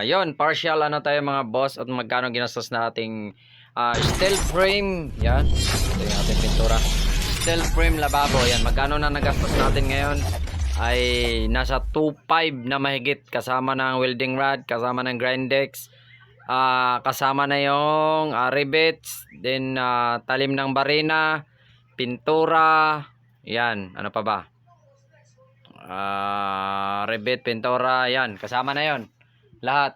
Yon partial ano tayo mga boss at magkano ginastos nating steel frame. Yan. Ito yung ating pintura. Steel frame lababo. Yan. Magkano na nagastos natin ngayon? Ay nasa 2.5 na mahigit kasama ng welding rod, kasama ng grindex, kasama na yung rivets, then talim ng barina, pintura, yan. Ano pa ba? Rivet, pintura, yan. Kasama na yon lahat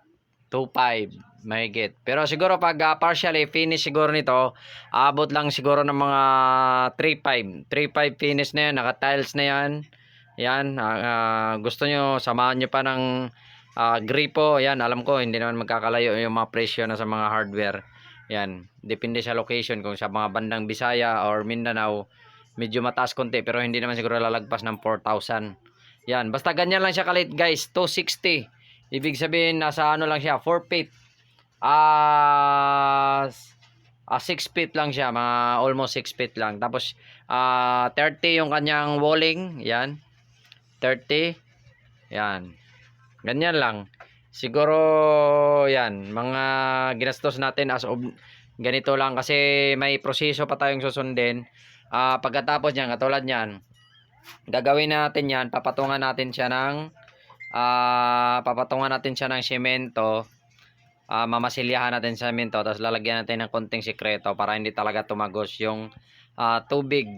2.5 mahigit. Pero siguro pag partially finish siguro nito, abot lang siguro ng mga 3.5. 3.5 finish na yan, naka-tiles na yan. Yan, gusto nyo, samahan nyo pa ng gripo. Yan, alam ko, hindi naman magkakalayo yung mga presyo na sa mga hardware. Yan, depende sa location. Kung sa mga bandang Bisaya or Mindanao, medyo mataas konti. Pero hindi naman siguro lalagpas ng 4,000. Yan, basta ganyan lang siya kalit guys, 260. Ibig sabihin nasa ano lang siya, 4 feet. 6 feet lang siya, mga almost 6 feet lang. Tapos 30 yung kanyang walling, yan. 30. Yan. Ganyan lang. Siguro yan, mga ginastos natin as of ganito lang kasi may proseso pa tayong susundin. Pagkatapos niyan, katulad niyan, gagawin natin yan, papatungan natin siya ng semento, mamasilyahan natin sa semento, tapos lalagyan natin ng konting sikreto para hindi talaga tumagos yung tubig,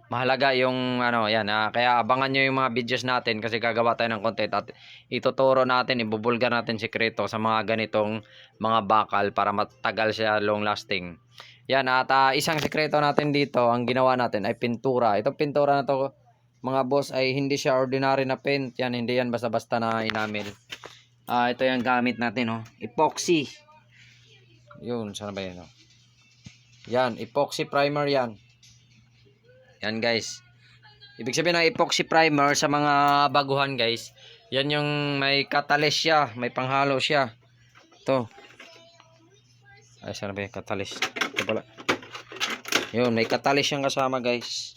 mahalaga yung ano yan, kaya abangan nyo yung mga videos natin kasi gagawa tayo ng content at ituturo natin, ibubulgar natin sikreto sa mga ganitong mga bakal para matagal siya, long lasting. Yan, at isang sikreto natin dito, ang ginawa natin ay pintura. Itong pintura na to mga boss ay hindi siya ordinary na paint. Yan, hindi yan basta-basta na enamel. Ito yung gamit natin, epoxy. Yun, saan ba yan? Yan, epoxy primer yan. Yan guys. Ibig sabihin ng epoxy primer sa mga baguhan guys, yan yung may catalyst siya, may panghalo siya. Ito. Ay, saan ba yung catalyst? Ito pala. Yun, may catalyst siyang kasama guys.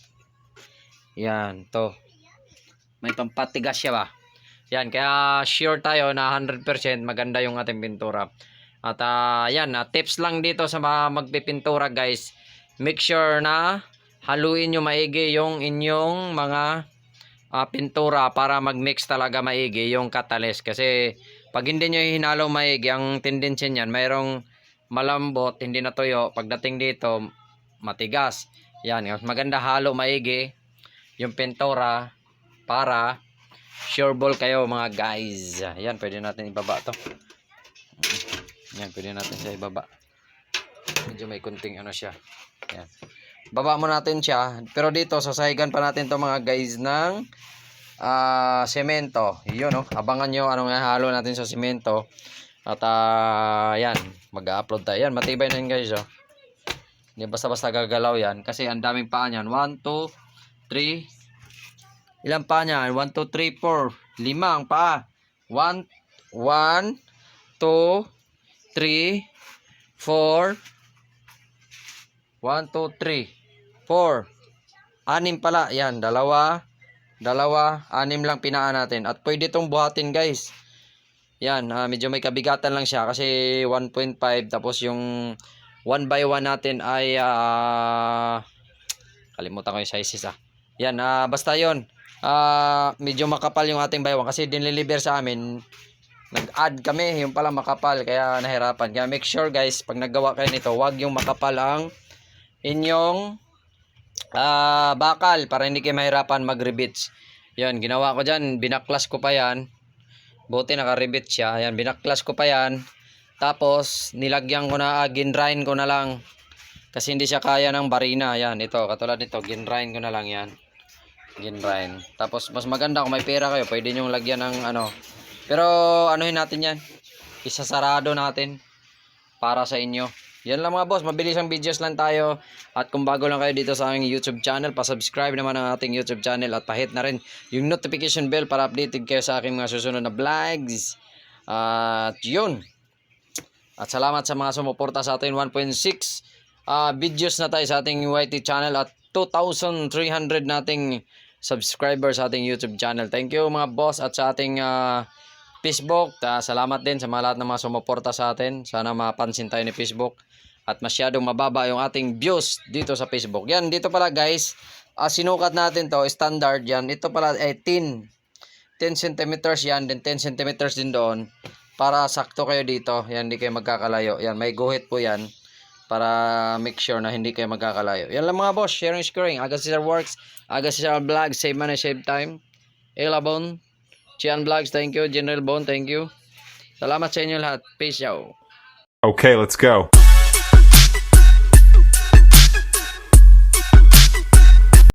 Yan, to. May pampatigas siya ba? Yan, kaya sure tayo na 100% maganda yung ating pintura. At yan, tips lang dito sa mga magpipintura guys. Make sure na haluin nyo maigi yung inyong mga pintura para mag-mix talaga maigi yung catalyst. Kasi pag hindi nyo hinalo maigi, ang tendency niyan, mayroong malambot, hindi natuyo. Pagdating dito, matigas. Yan, maganda halo maigi yung pintura para sure ball kayo mga guys. Yan, pwede natin ibaba to. Yan, pwede natin siya ibaba. Medyo may kunting ano siya. Yan. Baba mo natin siya. Pero dito, sasahigan pa natin to mga guys ng semento. Yun, abangan nyo anong halo natin sa semento. At yan, mag-upload tayo. Yan, matibay na yun guys. Hindi basta-basta gagalaw yan. Kasi ang daming paa niyan. 1, 2, 3. Ilang paa niyan? 1, 2, 3, 4. 5 ang paa. 1, 2, 3, 4. 1, 2, 3, 4. 6 pala. Yan, dalawa, 6 lang pinaan natin. At pwede itong buhatin guys. Yan, medyo may kabigatan lang siya kasi 1.5 tapos yung 1 by 1 natin ay kalimutan ko yung sizes Yan, basta yon. Medyo makapal yung ating by 1 kasi diniliver sa amin. Nag-add kami, yung pala makapal kaya nahirapan. Kaya make sure guys, pag naggawa kayo nito, wag yung makapal ang inyong bakal para hindi kayo mahirapan mag-rivets. Yan, ginawa ko dyan, binaklas ko pa yan. Buti naka-rivet siya. Ayan, binaklas ko pa yan. Tapos, nilagyan ko na, ginrind ko na lang. Kasi hindi siya kaya ng barina. Ayan, ito, katulad nito, ginrind ko na lang yan. Ginrind. Tapos, mas maganda kung may pera kayo, pwede nyo lagyan ng ano. Pero, anuhin natin yan. Isasarado natin para sa inyo. Yan lang mga boss, mabilis ang videos lang tayo. At kung bago lang kayo dito sa aking YouTube channel, pa-subscribe naman ang ating YouTube channel at pa-hit na rin yung notification bell para updated kayo sa aking mga susunod na vlogs. At yun. At salamat sa mga sumuporta sa ating 1.6 videos na tayo sa ating YT channel at 2,300 nating subscribers sa ating YouTube channel. Thank you mga boss at sa ating Facebook. Salamat din sa mga lahat ng mga sumuporta sa atin. Sana mapansin tayo ni Facebook. At masyadong mababa yung ating views dito sa Facebook. Yan, dito pala guys, sinukat natin to, standard yan. Ito pala ay 10 centimeters yan, then 10 centimeters din doon. Para sakto kayo dito. Yan, hindi kayo magkakalayo. Yan, may guhit po yan. Para make sure na hindi kayo magkakalayo. Yan lang mga boss, sharing, scoring. Aga Cesar Works, Aga Cesar Vlog, save money, save time. Elabon, Chian Vlogs, thank you. General Bone, thank you. Salamat sa inyo lahat. Peace out. Okay, let's go.